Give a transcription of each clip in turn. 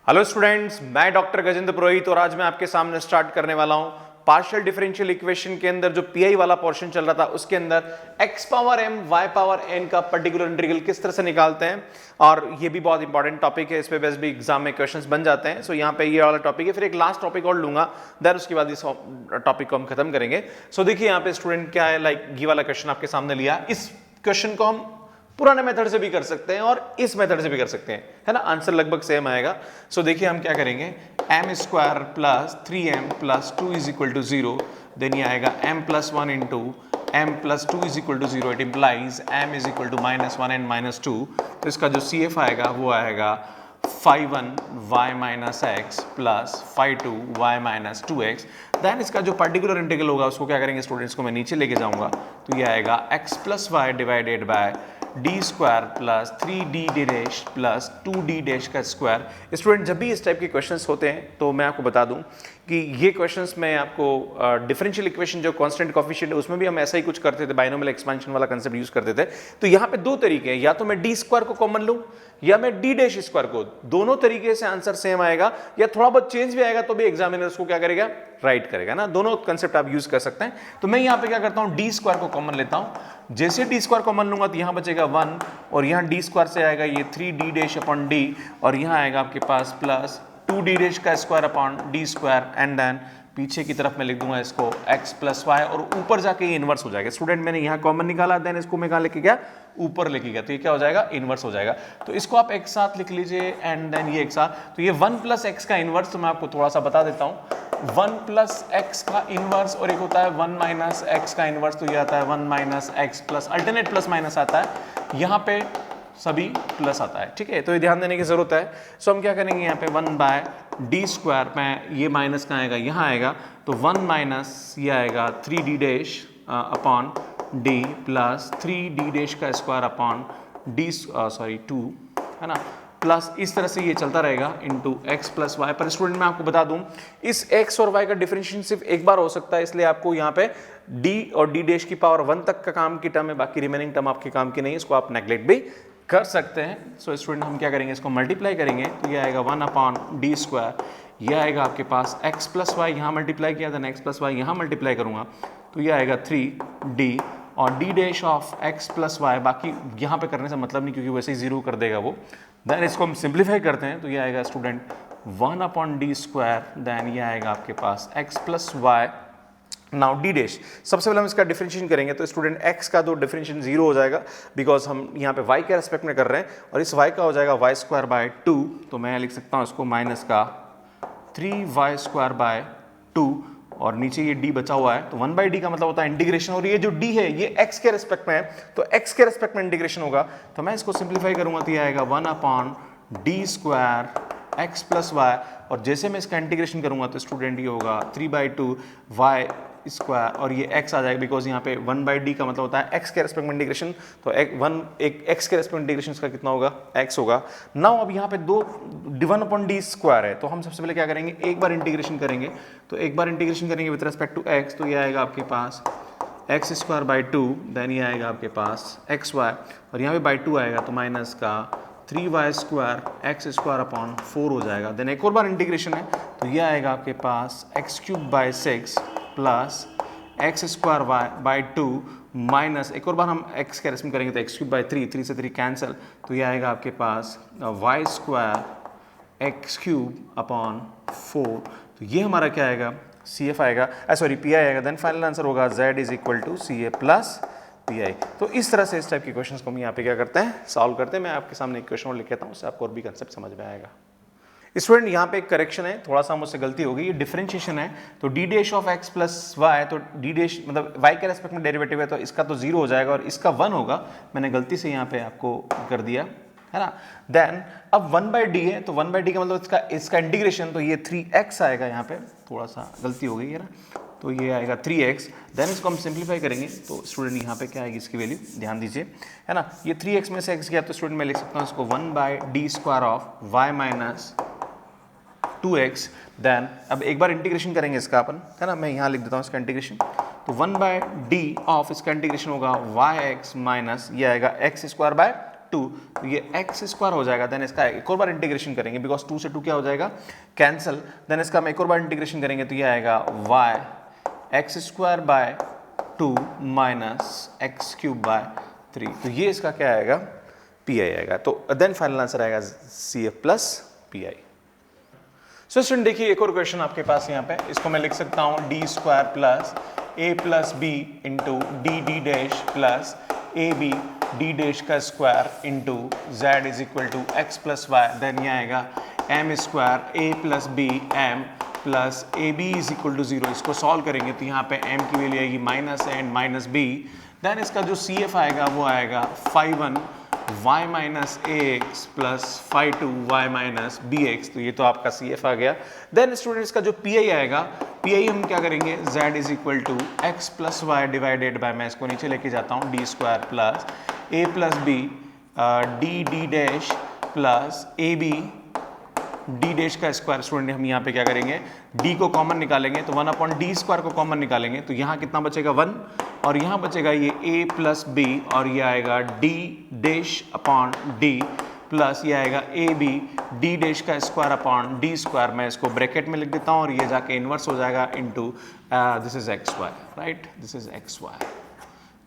Hello students, मैं doctor Gajendra पुरोहित और आज मैं आपके सामने स्टार्ट करने वाला हूं पार्शियल डिफरेंशियल इक्वेशन के अंदर जो पीआई वाला पोर्शन चल रहा था उसके अंदर x power m y power n का पर्टिकुलर इंटीग्रल किस तरह से निकालते हैं। और ये भी बहुत इंपॉर्टेंट टॉपिक है, इस पे बेस भी एग्जाम में क्वेश्चंस बन जाते हैं। सो यहाँ पे ये वाला टॉपिक है, फिर एक लास्ट टॉपिक और लूंगा, देन उसके बाद इस टॉपिक को हम खत्म करेंगे। सो देखिए यहाँ पे स्टूडेंट क्या है, लाइक ये वाला क्वेश्चन आपके सामने लिया। इस क्वेश्चन को हम पुराने मेथड से भी कर सकते हैं और इस मेथड से भी कर सकते हैं, है ना। आंसर लगभग सेम आएगा। सो देखिए हम क्या करेंगे, m square plus 3m plus 2 is equal to 0, then ये आएगा m plus 1 into m plus 2 is equal to 0। It implies m is equal to -1 and -2। तो इसका जो CF आएगा वो आएगा phi1 y minus x plus phi2 y minus 2x। Then इसका जो पर्टिकुलर इंटीग्रल होगा उसको क्या करेंगे स्टूडेंट्स को मैं नीचे लेके जाऊंगा, तो ये आएगा x plus y divided by d square plus 3d dash plus 2d dash का स्क्वायर। स्टूडेंट जब भी इस टाइप के क्वेश्चंस होते हैं तो मैं आपको बता दूं कि ये क्वेश्चंस में आपको डिफरेंशियल इक्वेशन जो कांस्टेंट कोफिशिएंट है उसमें भी हम ऐसा ही कुछ करते थे, बाइनोमियल एक्सपेंशन वाला कंसेप्ट यूज करते थे। तो यहाँ पे दो तरीके हैं, या तो मैं डी स्क्वायर को कॉमन लूं या मैं डी डैश स्क्वायर को, दोनों तरीके से आंसर सेम आएगा, या थोड़ा बहुत चेंज भी आएगा तो भी एग्जामिनर उसको क्या करेगा, राइट करेगा ना। दोनों कंसेप्ट आप यूज कर सकते हैं। तो मैं यहाँ पे क्या करता हूँ, डी स्क्वायर को कॉमन लेता हूँ। जैसे डी स्क्वायर कॉमन लूंगा तो यहाँ बचेगा 1 और यहाँ डी स्क्वायर से आएगा ये 3d डैश अपॉन डी और यहाँ आएगा आपके पास प्लस 2d डैश का square upon D square and then पीछे की तरफ मैं लिख दूंगा इसको x प्लस वाई और ऊपर जाके ये इनवर्स हो जाएगा। स्टूडेंट मैंने यहाँ कॉमन निकाला, देन इसको मैं कहाँ लेके गया, ऊपर लेके गया, तो ये क्या हो जाएगा, इनवर्स हो जाएगा। तो इसको आप एक साथ लिख लीजिए एंड देन ये एक साथ, तो ये 1 प्लस एक्स का इनवर्स, तो मैं आपको थोड़ा सा बता देता हूँ। 1 प्लस एक्स का इनवर्स और एक होता है 1 माइनस एक्स का इनवर्स, तो ये आता है 1 minus x plus, alternate plus minus आता है, यहाँ पे सभी प्लस आता है, ठीक है। तो ये ध्यान देने की जरूरत है। सो हम क्या करेंगे, यहाँ पे 1 बाय डी स्क्वायर में ये माइनस कहाँ आएगा, यहाँ आएगा, तो 1 माइनस ये आएगा 3d dash upon D plus 3d dash का स्क्वायर अपॉन डी 2, है ना, प्लस इस तरह से ये चलता रहेगा इंटू एक्स प्लस वाई। पर स्टूडेंट मैं आपको बता दूं इस x और y का डिफरेंशिएशन सिर्फ एक बार हो सकता है, इसलिए आपको यहाँ पे d और d डैश की पावर 1 तक का काम की टर्म है, बाकी रिमेनिंग टर्म आपके काम की नहीं है, इसको आप नेग्लेक्ट भी कर सकते हैं। सो स्टूडेंट हम क्या करेंगे, इसको मल्टीप्लाई करेंगे, तो ये आएगा 1 अपॉन डी स्क्वायर, ये आएगा आपके पास x प्लस वाई, यहाँ मल्टीप्लाई किया, देन x प्लस वाई यहाँ मल्टीप्लाई करूँगा, तो ये आएगा 3d और d dash of x plus y, बाकी यहाँ पे करने से मतलब नहीं क्योंकि वैसे ही जीरो कर देगा वो। देन इसको हम सिंप्लीफाई करते हैं, तो ये आएगा student 1 upon D square, then ये आएगा आपके पास x plus y. Now d dash, सबसे पहले हम इसका डिफरेंशिएशन करेंगे, तो स्टूडेंट x का तो डिफरेंशिएशन जीरो हो जाएगा बिकॉज हम यहाँ पे y के रेस्पेक्ट में कर रहे हैं, और इस y का हो जाएगा y स्क्वायर बाय 2, तो मैं लिख सकता हूँ इसको माइनस का 3y स्क्वायर बाय 2 और नीचे ये d बचा हुआ है, तो 1 बाई डी का मतलब होता है इंटीग्रेशन, और ये जो d है ये x के रेस्पेक्ट में है, तो x के रेस्पेक्ट में इंटीग्रेशन होगा, तो मैं इसको सिंप्लीफाई करूंगा, तो ये आएगा 1 upon D square x plus y, और जैसे मैं इसका इंटीग्रेशन करूंगा तो स्टूडेंट ये होगा 3/2 y स्क्वायर और ये x आ जाएगा, बिकॉज यहाँ पे 1 बाई डी का मतलब होता है x के रेस्पेक्ट में इंटीग्रेशन, तो एक x के रेस्पेक्ट में इंटीग्रेशन का कितना होगा, x होगा। नाउ अब यहाँ पे 1 अपॉन डी स्क्वायर है, तो हम सबसे पहले क्या करेंगे, एक बार इंटीग्रेशन करेंगे, तो एक बार इंटीग्रेशन करेंगे विद रेस्पेक्ट टू x, तो ये आएगा आपके पास x स्क्वायर बाई 2, देन ये आएगा आपके पास xy और यहाँ पे बाई 2 आएगा, तो माइनस का 3y square x square upon 4 हो जाएगा। देन एक और बार इंटीग्रेशन है, तो ये आएगा आपके पास x cube by 6 plus x square y by 2 minus, एक और बार हम x के रेस्पेक्ट में करेंगे तो x क्यूब बाई 3 से 3 कैंसिल, तो ये आएगा आपके पास y square x cube upon 4, तो ये हमारा क्या आएगा, CF आएगा, सॉरी PI आएगा। देन फाइनल आंसर होगा Z is equal to CA plus PI। तो इस तरह से इस टाइप के क्वेश्चंस को हम यहाँ पे क्या करते हैं, सॉल्व करते हैं। मैं आपके सामने एक क्वेश्चन और लिख लेता हूँ, उससे आपको और भी कंसेप्ट समझ में आएगा। स्टूडेंट यहाँ पे एक करेक्शन है, थोड़ा सा मुझसे गलती हो गई, ये डिफरेंशिएशन है, तो d dash of x plus y, तो डी डैश मतलब y के रेस्पेक्ट में डेरिवेटिव है, तो इसका तो 0 हो जाएगा और इसका 1 होगा, मैंने गलती से यहाँ पे आपको कर दिया, है ना। देन अब 1 बाई डी है, तो 1 बाई डी का मतलब इसका इंटीग्रेशन, तो ये 3x आएगा, यहाँ पे थोड़ा सा गलती हो गई है ना, तो ये आएगा 3x। देन इसको हम सिंप्लीफाई करेंगे, तो स्टूडेंट यहाँ पे क्या आएगी इसकी वैल्यू, ध्यान दीजिए, है ना। ये 3x में से x गया, तो स्टूडेंट मैं लिख सकता हूँ इसको 1 by d square of y minus 2x। Then अब एक बार इंटीग्रेशन करेंगे इसका अपन, है ना, मैं यहाँ लिख देता हूँ इसका इंटीग्रेशन, तो 1 बाय डी ऑफ इसका इंटीग्रेशन होगा yx माइनस ये आएगा x स्क्वायर बाय 2, तो ये एक्स स्क्वायर हो जाएगा। देन इसका एक और बार इंटीग्रेशन करेंगे बिकॉज 2 से 2 क्या हो जाएगा, कैंसिल। देन इसका हम एक और बार इंटीग्रेशन करेंगे तो ये आएगा y x square by 2 minus x cube by 3, तो ये इसका क्या आएगा, पी आई आएगा। तो देन फाइनल आंसर आएगा C F plus P I. So student देखिए एक और क्वेश्चन आपके पास यहाँ पे, इसको मैं लिख सकता हूँ D square plus A plus B into D D dash plus A B D dash का square into Z is equal to x plus Y. Then ये आएगा M square A plus B M plus A B is equal to 0। इसको solve करेंगे तो यहाँ पे m की value आएगी minus and minus B. Then इसका जो सी एफ आएगा वो आएगा phi 1 y minus A X plus phi 2 y minus B X, तो ये तो आपका सी एफ आ गया। देन स्टूडेंट्स का जो पी आई आएगा, पी आई हम क्या करेंगे, z is equal to x plus y divided by, मैं इसको नीचे लेके जाता हूँ, D square plus A plus b d D dash plus A B D dash का स्क्वायर। स्टूडेंट हम यहाँ पे क्या करेंगे, d को कॉमन निकालेंगे तो 1 अपॉन डी स्क्वायर को कॉमन निकालेंगे तो यहाँ कितना बचेगा 1, और यहाँ बचेगा ये a प्लस बी और ये आएगा d dash upon d plus ये आएगा ए बी डी डैश का स्क्वायर अपॉन डी स्क्वायर। मैं इसको ब्रैकेट में लिख देता हूँ और ये जाके इन्वर्स हो जाएगा into this is x y, right, this is x y.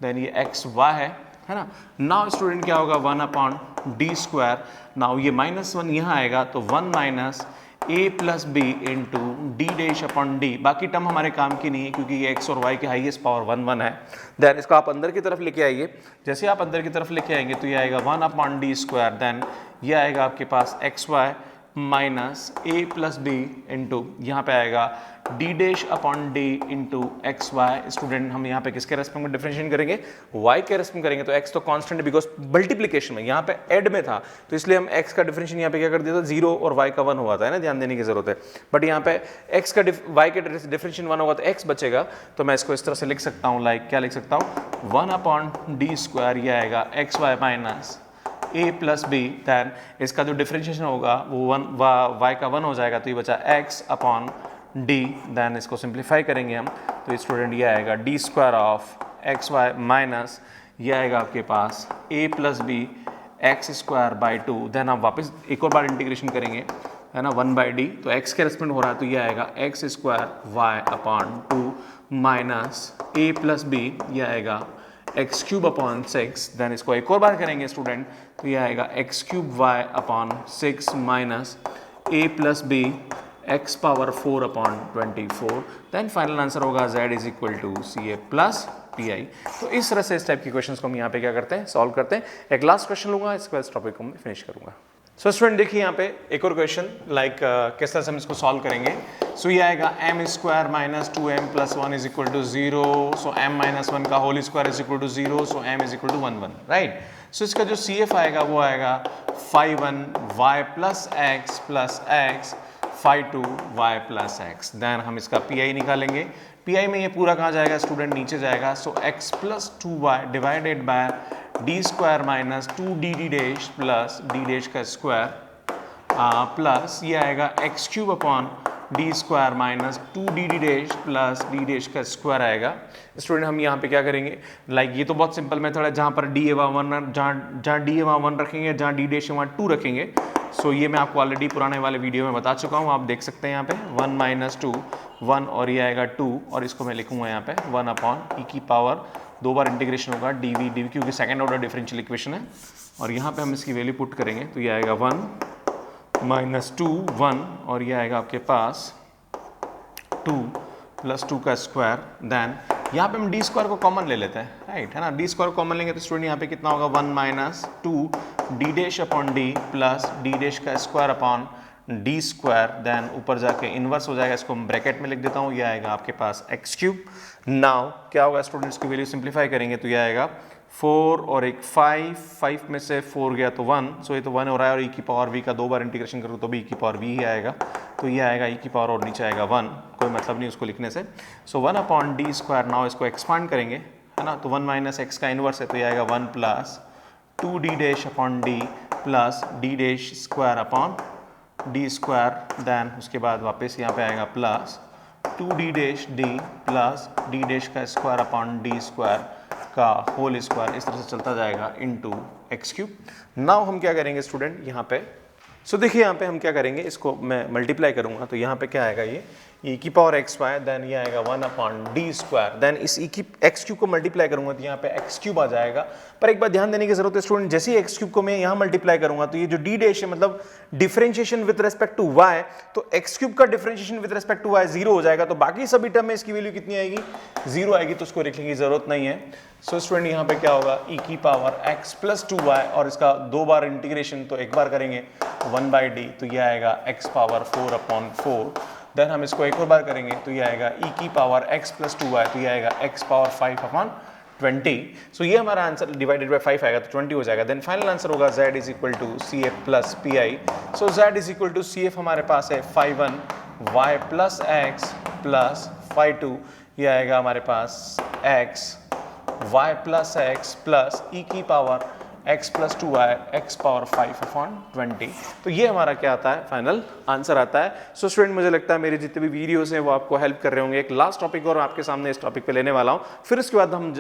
Then ये एक्स वाई है ना। नाउ स्टूडेंट क्या होगा 1 अपॉन डी स्क्वायर, नाउ ये -1 यहाँ आएगा तो 1 माइनस ए plus B into D dash upon D. बाकी टर्म हमारे काम की नहीं है क्योंकि ये एक्स और वाई की हाईएस्ट पावर 1 1 है। देन इसको आप अंदर की तरफ लेके आइए, जैसे आप अंदर की तरफ लेके आएंगे तो ये आएगा 1 अपॉन डी स्क्वायर। देन ये आएगा आपके पास एक्स वाई माइनस ए प्लस बी इंटू यहाँ पे आएगा d dash upon d into x y. Student हम यहाँ पे किसके रेस्पेक्ट में डिफरेंशिएट करेंगे, वाई के रेस्पेक्ट में करेंगे, तो एक्स तो कांस्टेंट है बिकॉज मल्टीप्लिकेशन में, यहाँ पे ऐड में था तो इसलिए हम एक्स का डिफरेंशिएशन यहाँ पे क्या कर दिया था 0 और वाई का 1 हुआ था, है ना, ध्यान देने की जरूरत है। बट यहाँ पे एक्स का वाई के डिफरेंशिएशन 1 होगा तो एक्स बचेगा, तो मैं इसको इस तरह से लिख सकता हूँ, लाइक क्या लिख सकता हूँ 1 अपॉन डी स्क्वायर, ये आएगा x y minus a plus b. Then इसका जो डिफरेंशिएशन होगा वो 1 y का 1 हो जाएगा तो ये बचा x अपॉन d। दैन इसको सिंप्लीफाई करेंगे हम तो स्टूडेंट ये आएगा d square of x y minus ये आएगा आपके पास a plus B x square by 2। Then आप वापस एक और बार इंटीग्रेशन करेंगे, है ना, 1 बाई डी, तो x के रेस्पेक्ट हो रहा है तो ये आएगा x square y upon 2 minus a plus b, ये आएगा एक्स क्यूब अपॉन 6। देन इसको एक और बार करेंगे स्टूडेंट तो ये आएगा X cube Y upon 6 minus ए plus B X power 4 upon 24। Then final answer होगा z is equal to C A plus P I. तो इस तरह से इस टाइप की क्वेश्चंस को हम यहाँ पे क्या करते हैं, सॉल्व करते हैं। एक लास्ट क्वेश्चन लूंगा, इसके बाद इस टॉपिक को मैं फिनिश करूंगा। सो स्टूडेंट देखिए यहाँ पे एक और क्वेश्चन, लाइक किस तरह से हम इसको सॉल्व करेंगे। सो ये आएगा M square minus 2m plus 1 is equal to 0। So m minus 1 का whole square is equal to 0। So m is equal to 1 1, right. So इसका जो सी एफ आएगा वो आएगा phi 1 y plus X phi 2 y plus X. Then हम इसका P I निकालेंगे, P I में ये पूरा कहाँ जाएगा स्टूडेंट, नीचे जाएगा। सो x plus 2y divided by d square minus 2d dash plus D dash का स्क्वायर प्लस ये आएगा X cube upon D square minus 2d dash plus D dash का स्क्वायर आएगा। स्टूडेंट हम यहाँ पे क्या करेंगे, लाइक ये तो बहुत सिंपल मेथड है, जहाँ पर डी ए वहाँ 1 जहाँ डी ए वहाँ 1 रखेंगे, जहाँ डी डैश वहाँ 2 रखेंगे। सो ये मैं आपको ऑलरेडी पुराने वाले वीडियो में बता चुका हूँ, आप देख सकते हैं यहाँ पे 1 माइनस 2 1 और ये आएगा 2 और इसको मैं लिखूंगा यहाँ पे 1 अपॉन ई की पावर 2 बार इंटीग्रेशन होगा डी वी क्योंकि सेकंड ऑर्डर डिफरेंशियल इक्वेशन है। और यहाँ पे हम इसकी वैल्यू पुट करेंगे तो ये आएगा 1 माइनस 2 1 और ये आएगा आपके पास 2 प्लस 2 का स्क्वायर। देन यहाँ पे हम डी स्क्वायर को कॉमन ले लेते हैं, राइट, है ना। डी स्क्वायर कॉमन लेंगे तो स्टूडेंट यहाँ पे कितना होगा 1 minus 2 D dash upon D plus D dash का square upon D square. Then ऊपर जाके इन्वर्स हो जाएगा, इसको हम ब्रैकेट में लिख देता हूँ, ये आएगा आपके पास एक्स क्यूब। नाउ क्या होगा स्टूडेंट्स की वैल्यू सिंप्लीफाई करेंगे तो ये आएगा 4 और एक 5 में से 4 गया तो 1। सो ये तो 1 हो रहा है और ई की पावर वी का 2 बार इंटीग्रेशन करूँ तो भी ई की पावर वी ही आएगा, तो ये आएगा ई की पावर और नीचे आएगा 1, कोई मतलब नहीं उसको लिखने से। सो 1 अपॉन डी स्क्वायर, नाउ इसको एक्सपांड करेंगे, है ना, तो 1 माइनस एक्स का इन्वर्स है तो ये आएगा 1 plus 2 D dash upon D plus D dash square upon D square. Then उसके बाद वापस यहाँ पे आएगा plus 2 D dash d plus D dash का स्क्वायर अपॉन डी स्क्वायर का होल स्क्वायर इस तरह से चलता जाएगा इनटू एक्स क्यूब। नाउ हम क्या करेंगे स्टूडेंट यहाँ पे, सो देखिए यहाँ पे हम क्या करेंगे, इसको मैं मल्टीप्लाई करूंगा तो यहाँ पे क्या आएगा, ये e की पावर एक्स वाई, देन ये आएगा 1/d स्क्वायर, देन इस e की एक्स क्यूब को मल्टीप्लाई करूंगा तो यहाँ पे एक्स क्यूब आ जाएगा। पर एक बात ध्यान देने की जरूरत है स्टूडेंट, जैसे ही एक्स क्यूब को मैं यहाँ मल्टीप्लाई करूंगा तो ये जो d डैश है मतलब differentiation with respect to y, तो एक्स क्यूब का differentiation with respect to y 0 हो जाएगा, तो बाकी सभी टर्म में इसकी वैल्यू कितनी आएगी, 0 आएगी, तो उसको लिखने की जरूरत नहीं है। सो स्टूडेंट यहाँ पे क्या होगा, e की पावर x प्लस 2y, और इसका 2 बार इंटीग्रेशन तो एक बार करेंगे 1/d, तो ये आएगा x पावर 4/4, देन हम इसको एक और बार करेंगे तो ये आएगा e की पावर x प्लस 2y, तो ये आएगा x पावर 5/20। सो ये हमारा आंसर डिवाइडेड बाय 5 आएगा तो 20 हो जाएगा। देन फाइनल आंसर होगा z is equal to CF plus PI। So z is equal to CF हमारे पास है 5/1 y प्लस x प्लस 5/2, ये आएगा हमारे पास x y plus x plus e की power x plus 2y x power 5/20। तो ये हमारा क्या आता है, फाइनल आंसर आता है। सो स्टूडेंट मुझे लगता है मेरे जितने भी वीडियोस हैं वो आपको हेल्प कर रहे होंगे। एक लास्ट टॉपिक और आपके सामने इस टॉपिक पे लेने वाला हूं, फिर उसके बाद हम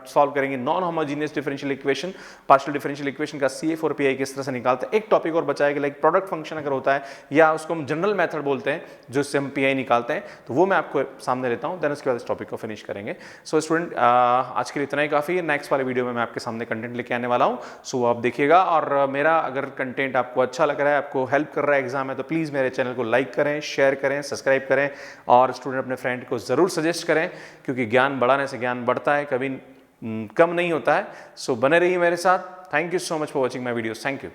सॉल्व करेंगे non homogeneous differential equation, partial differential equation का CF और PI किस तरह से निकालते हैं। एक टॉपिक और बचा है कि लाइक प्रोडक्ट फंक्शन अगर होता है या उसको हम जनरल मेथड बोलते हैं जिससे हम PI निकालते हैं, तो वो मैं आपको सामने लेता हूँ, देन उसके बाद इस टॉपिक को फिनिश करेंगे। सो स्टूडेंट आज के लिए इतना ही काफ़ी है। नेक्स्ट वाले वीडियो में मैं आपके सामने कंटेंट लेके आने वाला हूँ, सो आप देखिएगा। और मेरा अगर कंटेंट आपको अच्छा लग रहा है, आपको हेल्प कर रहा है एग्जाम में, तो प्लीज़ मेरे चैनल को लाइक करें, शेयर करें, सब्सक्राइब करें, और स्टूडेंट अपने फ्रेंड को ज़रूर सजेस्ट करें, क्योंकि ज्ञान बढ़ाने से ज्ञान बढ़ता है, कभी कम नहीं होता है। सो बने रहिए मेरे साथ। Thank you so much for watching my videos. Thank you.